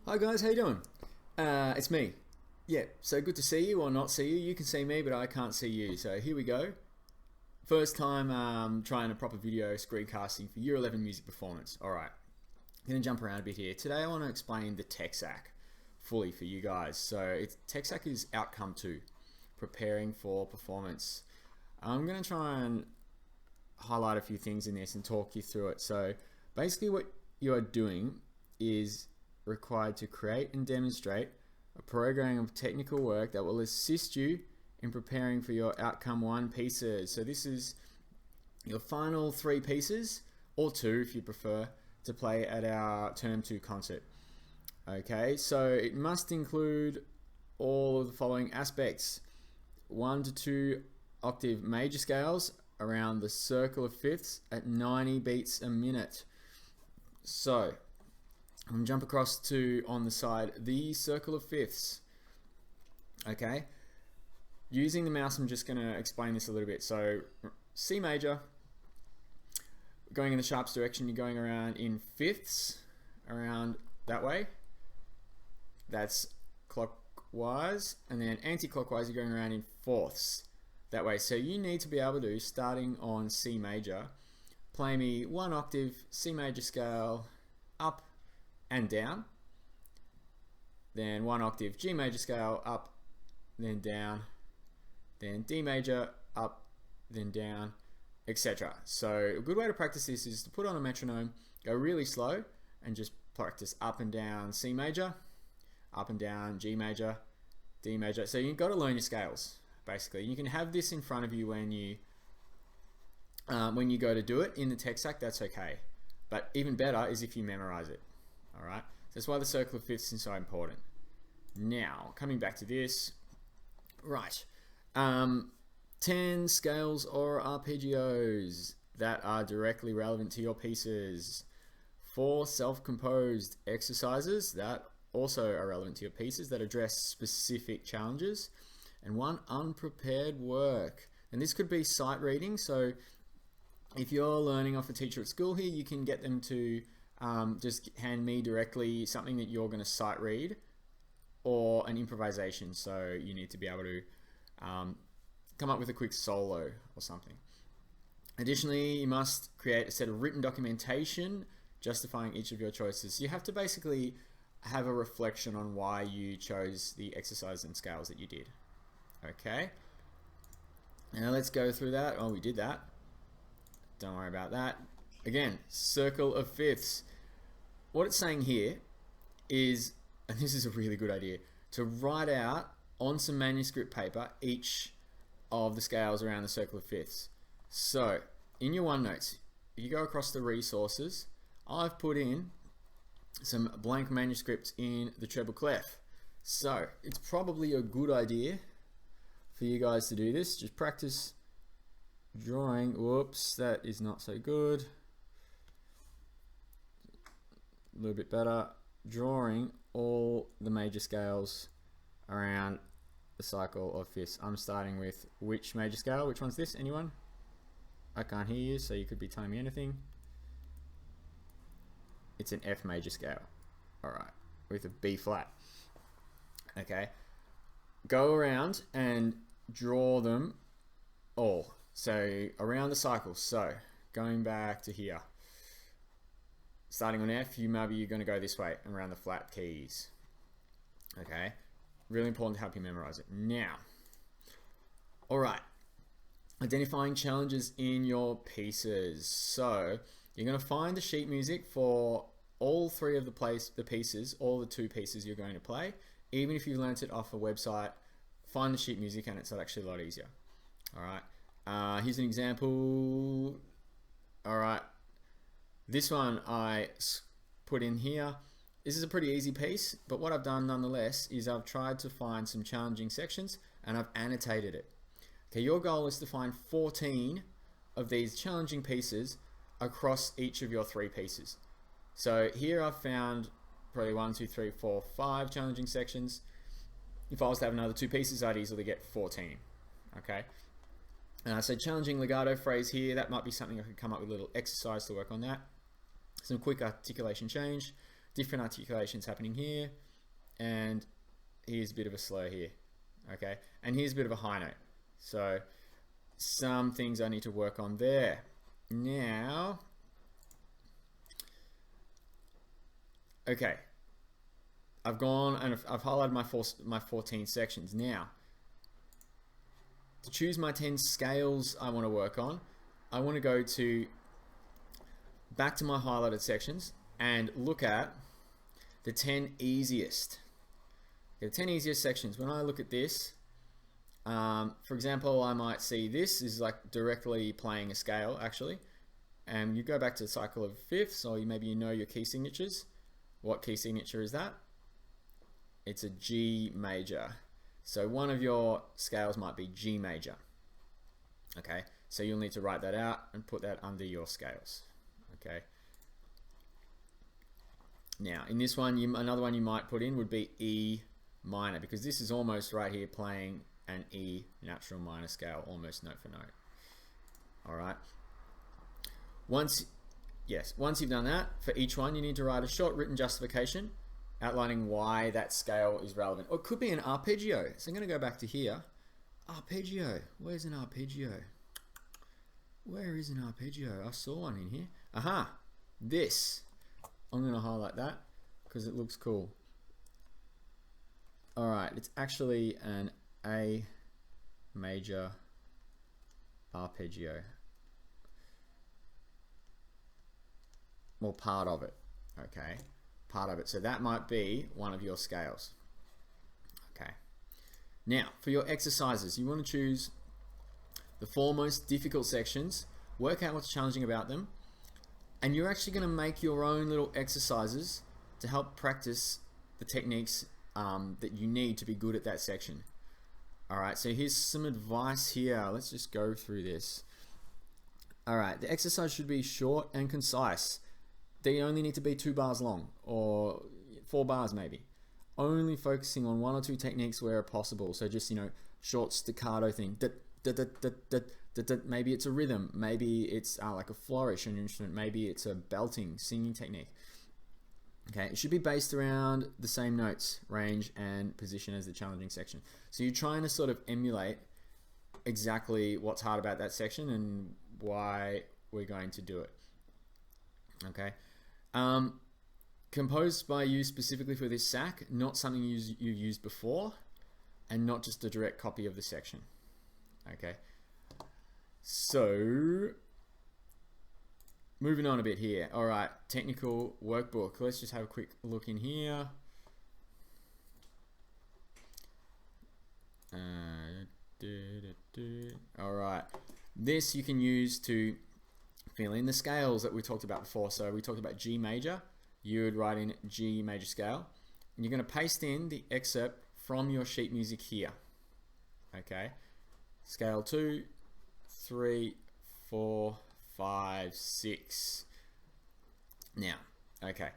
Hi guys, how you doing? It's me. Yeah, so good to see you or not see you. You can see me, but I can't see you. So here we go. First time trying a proper video screencasting for Year 11 music performance. Alright, I'm going to jump around a bit here. Today I want to explain the Tech Sac fully for you guys. So Tech Sac is outcome 2, preparing for performance. I'm going to try and highlight a few things in this and talk you through it. So basically what you are doing is required to create and demonstrate a program of technical work that will assist you in preparing for your outcome 1 pieces. So this is your final 3 pieces, or 2 if you prefer, to play at our term 2 concert. Okay, so it must include all of the following aspects: 1 to 2 octave major scales around the circle of fifths at 90 beats a minute. So I'm going to jump across to, on the side, the circle of fifths. Okay, using the mouse I'm just going to explain this a little bit. So C major, going in the sharps direction, you're going around in fifths, around that way. That's clockwise, and then anti-clockwise you're going around in fourths that way. So you need to be able to, starting on C major, play me 1 octave C major scale up and down, then 1 octave G major scale up, then down, then D major up, then down, etc. So a good way to practice this is to put on a metronome, go really slow, and just practice up and down C major, up and down G major, D major. So you've got to learn your scales, basically. You can have this in front of you when you go to do it in the Tech Sac. That's okay, but even better is if you memorize it. Alright, so that's why the circle of fifths is so important. Now, coming back to this, right, 10 scales or arpeggios that are directly relevant to your pieces, 4 self-composed exercises that also are relevant to your pieces that address specific challenges, and 1 unprepared work. And this could be sight reading, so if you're learning off a teacher at school here, you can get them to just hand me directly something that you're going to sight read, or an improvisation, so you need to be able to come up with a quick solo or something. Additionally, you must create a set of written documentation justifying each of your choices. You have to basically have a reflection on why you chose the exercise and scales that you did. Okay, now let's go through that. Oh, we did that. Don't worry about that. Again, circle of fifths. What it's saying here is, and this is a really good idea, to write out on some manuscript paper each of the scales around the circle of fifths. So in your OneNotes, if you go across the resources, I've put in some blank manuscripts in the treble clef. So it's probably a good idea for you guys to do this. Just practice drawing. Whoops, that is not so good. A little bit better. Drawing all the major scales around the cycle of fifths. I'm starting with which major scale? Which one's this? Anyone? I can't hear you, so you could be telling me anything. It's an F major scale. Alright, with a B flat. Okay. Go around and draw them all. So around the cycle. So going back to here. Starting on F, maybe you're going to go this way around the flat keys. Okay, really important to help you memorize it. Now, all right, identifying challenges in your pieces. So you're going to find the sheet music for all 3 of the pieces, all the 2 pieces you're going to play. Even if you learnt it off a website, find the sheet music and it's actually a lot easier. All right, here's an example. All right. This one I put in here. This is a pretty easy piece, but what I've done nonetheless is I've tried to find some challenging sections and I've annotated it. Okay, your goal is to find 14 of these challenging pieces across each of your 3 pieces. So here I've found probably 1, 2, 3, 4, 5 challenging sections. If I was to have another 2 pieces, I'd easily get 14. Okay. So challenging legato phrase here, that might be something I could come up with a little exercise to work on that. Some quick articulation change. different articulations happening here, and here's a bit of a slur here, okay? And here's a bit of a high note. So some things I need to work on there. Now, okay, I've gone and I've highlighted my 14 sections. Now, to choose my 10 scales I want to work on, I want to go back to my highlighted sections and look at the 10 easiest. The 10 easiest sections. When I look at this, for example, I might see this is like directly playing a scale actually, and you go back to the cycle of fifths, or maybe you know your key signatures. What key signature is that? It's a G major. So one of your scales might be G major. Okay, so you'll need to write that out and put that under your scales. Okay. Now in this one, another one you might put in would be E minor, because this is almost right here playing an E natural minor scale, almost note for note. All right. Once you've done that, for each one you need to write a short written justification outlining why that scale is relevant. Or it could be an arpeggio. So I'm going to go back to here. Arpeggio. Where's an arpeggio? Where is an arpeggio? I saw one in here. Aha! This. I'm going to highlight that because it looks cool. Alright, it's actually an A major arpeggio. Well, part of it. Okay. Part of it. So that might be one of your scales. Okay. Now, for your exercises, you want to choose the 4 most difficult sections, work out what's challenging about them, and you're actually going to make your own little exercises to help practice the techniques that you need to be good at that section. Alright, so here's some advice here. Let's just go through this. Alright, the exercise should be short and concise. They only need to be 2 bars long, or 4 bars maybe. Only focusing on 1 or 2 techniques where possible. So just, short staccato thing. Maybe it's a rhythm. Maybe it's like a flourish on your instrument. Maybe it's a belting, singing technique. Okay, it should be based around the same notes, range, and position as the challenging section. So you're trying to sort of emulate exactly what's hard about that section and why we're going to do it. Okay. Composed by you specifically for this sac, not something you've used before, and not just a direct copy of the section. Okay. So, moving on a bit here. All right, technical workbook. Let's just have a quick look in here. All right, this you can use to fill in the scales that we talked about before. So we talked about G major. You would write in G major scale, and you're going to paste in the excerpt from your sheet music here. Okay, scale 2, 3, 4, 5, 6. Now, okay,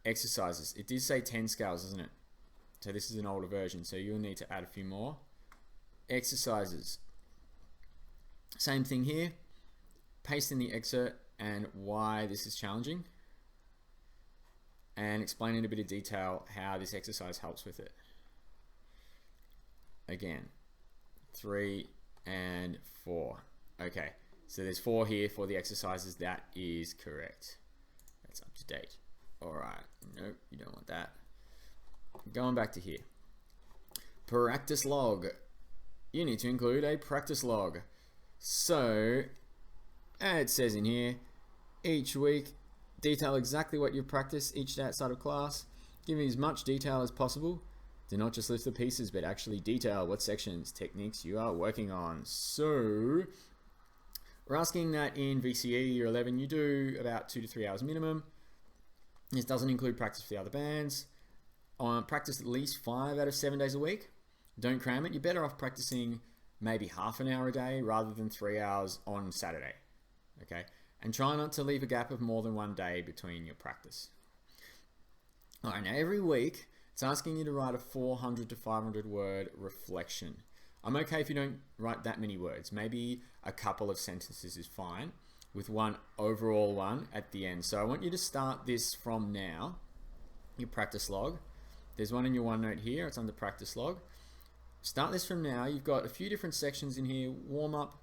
exercises. It did say 10 scales, isn't it? So this is an older version, so you'll need to add a few more. Exercises. Same thing here. Paste in the excerpt and why this is challenging, and explain in a bit of detail how this exercise helps with it. Again, 3 and 4. Okay, so there's 4 here for the exercises. That is correct. That's up to date. Alright, nope, you don't want that. Going back to here. Practice log. You need to include a practice log. So, it says in here, each week, detail exactly what you practice each day outside of class, giving as much detail as possible. Do not just list the pieces, but actually detail what sections, techniques you are working on. So, we're asking that in VCE Year 11, you do about 2 to 3 hours minimum. This doesn't include practice for the other bands. Practice at least 5 out of 7 days a week. Don't cram it. You're better off practicing maybe half an hour a day rather than 3 hours on Saturday. Okay, and try not to leave a gap of more than 1 day between your practice. All right, now every week it's asking you to write a 400 to 500 word reflection. I'm okay if you don't write that many words. Maybe a couple of sentences is fine, with one overall one at the end. So I want you to start this from now, your practice log. There's one in your OneNote here, it's under practice log. Start this from now. You've got a few different sections in here: warm up,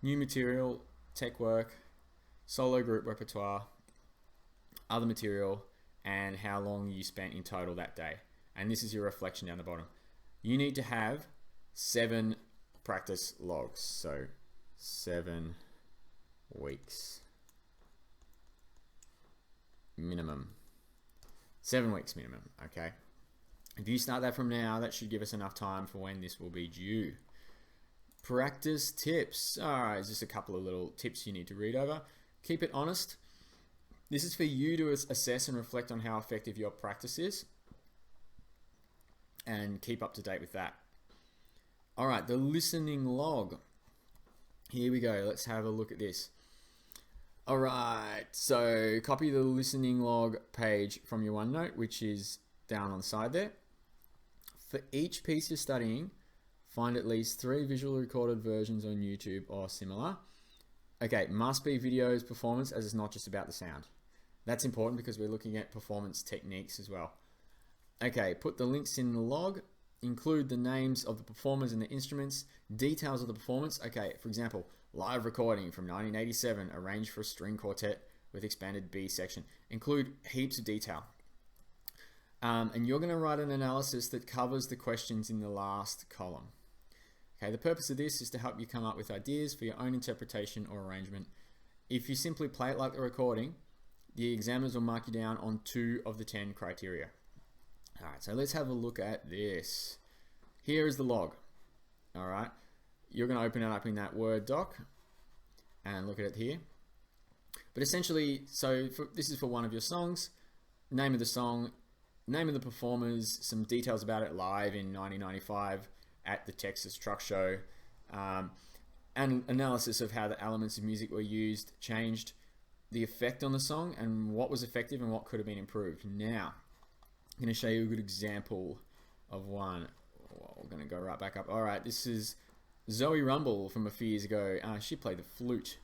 new material, tech work, solo group repertoire, other material, and how long you spent in total that day. And this is your reflection down the bottom. You need to have 7 practice logs, so 7 weeks minimum. 7 weeks minimum, okay? If you start that from now, that should give us enough time for when this will be due. Practice tips. All right, just a couple of little tips you need to read over. Keep it honest. This is for you to assess and reflect on how effective your practice is, and keep up to date with that. All right, the listening log. Here we go. Let's have a look at this. All right, so copy the listening log page from your OneNote, which is down on the side there. For each piece you're studying, find at least 3 visual recorded versions on YouTube or similar. Okay, must be videos performance, as it's not just about the sound. That's important because we're looking at performance techniques as well. Okay, put the links in the log, include the names of the performers and the instruments, details of the performance. Okay, for example, live recording from 1987, arranged for a string quartet with expanded B section. Include heaps of detail. And you're going to write an analysis that covers the questions in the last column. Okay, the purpose of this is to help you come up with ideas for your own interpretation or arrangement. If you simply play it like the recording, the examiners will mark you down on 2 of the 10 criteria. All right, so let's have a look at this. Here is the log. All right, you're going to open it up in that Word doc and look at it here. But essentially, this is for one of your songs. Name of the song, name of the performers, some details about it live in 1995 at the Texas Truck Show, and analysis of how the elements of music were used, changed, the effect on the song, and what was effective and what could have been improved. Now, I'm going to show you a good example of one. Well, we're going to go right back up. All right, this is Zoe Rumble from a few years ago. She played the flute.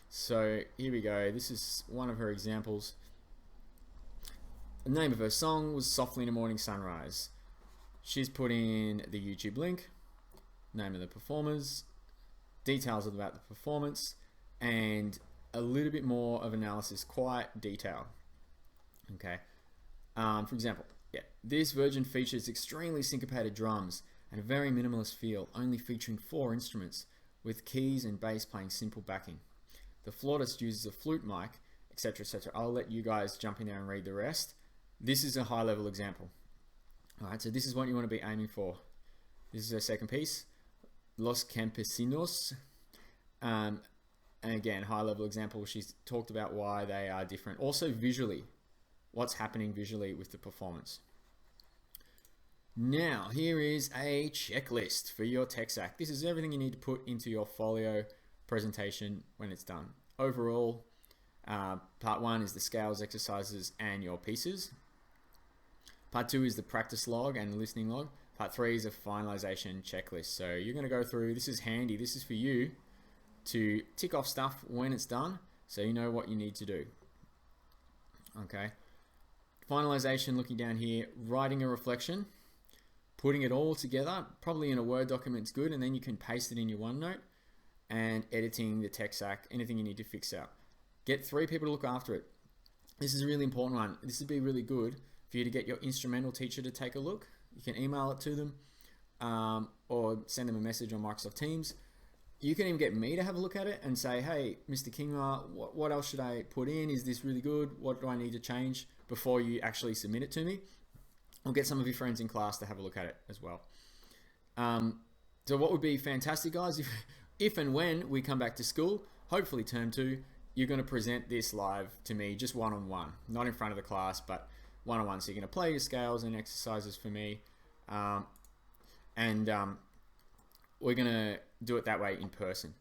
So here we go. This is one of her examples. The name of her song was Softly in a Morning Sunrise. She's put in the YouTube link, name of the performers, details about the performance, and a little bit more of analysis, quite detailed. Okay. For example, this version features extremely syncopated drums and a very minimalist feel, only featuring 4 instruments, with keys and bass playing simple backing. The flautist uses a flute mic, etc., etc. I'll let you guys jump in there and read the rest. This is a high-level example. All right, so this is what you want to be aiming for. This is her second piece, Los Campesinos. And again, high-level example. She's talked about why they are different. Also visually, what's happening visually with the performance. Now, here is a checklist for your Tech Sac. This is everything you need to put into your folio presentation when it's done. Overall, part 1 is the scales, exercises, and your pieces. Part 2 is the practice log and listening log. Part 3 is a finalization checklist. So you're going to go through, this is handy, this is for you to tick off stuff when it's done so you know what you need to do. Okay. Finalization, looking down here, writing a reflection, putting it all together, probably in a Word document is good, and then you can paste it in your OneNote, and editing the Tech Sac, anything you need to fix out. Get 3 people to look after it. This is a really important one. This would be really good for you to get your instrumental teacher to take a look. You can email it to them or send them a message on Microsoft Teams. You can even get me to have a look at it and say, hey, Mr. Kingma, what else should I put in? Is this really good? What do I need to change before you actually submit it to me? Or get some of your friends in class to have a look at it as well. So what would be fantastic, guys, if and when we come back to school, hopefully term 2, you're going to present this live to me, just one-on-one, not in front of the class, but one-on-one. So you're going to play your scales and exercises for me, and we're going to do it that way in person.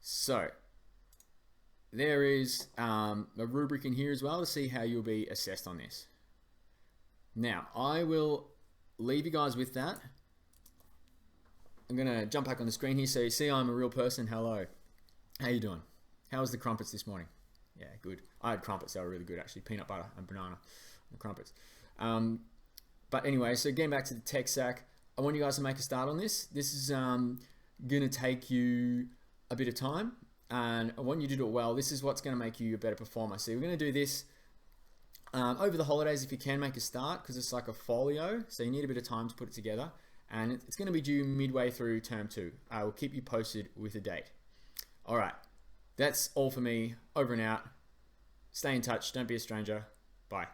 So there is a rubric in here as well to see how you'll be assessed on this. Now, I will leave you guys with that. I'm going to jump back on the screen here so you see I'm a real person. Hello. How you doing? How was the crumpets this morning? Yeah, good. I had crumpets. They were really good, actually. Peanut butter and banana and crumpets. But anyway, so getting back to the Tech Sac, I want you guys to make a start on this. This is going to take you a bit of time, and I want you to do it well. This is what's going to make you a better performer. So we're going to do this over the holidays if you can make a start, because it's like a folio, so you need a bit of time to put it together, and it's going to be due midway through term 2. I will keep you posted with a date. All right, that's all for me. Over and out. Stay in touch. Don't be a stranger. Bye.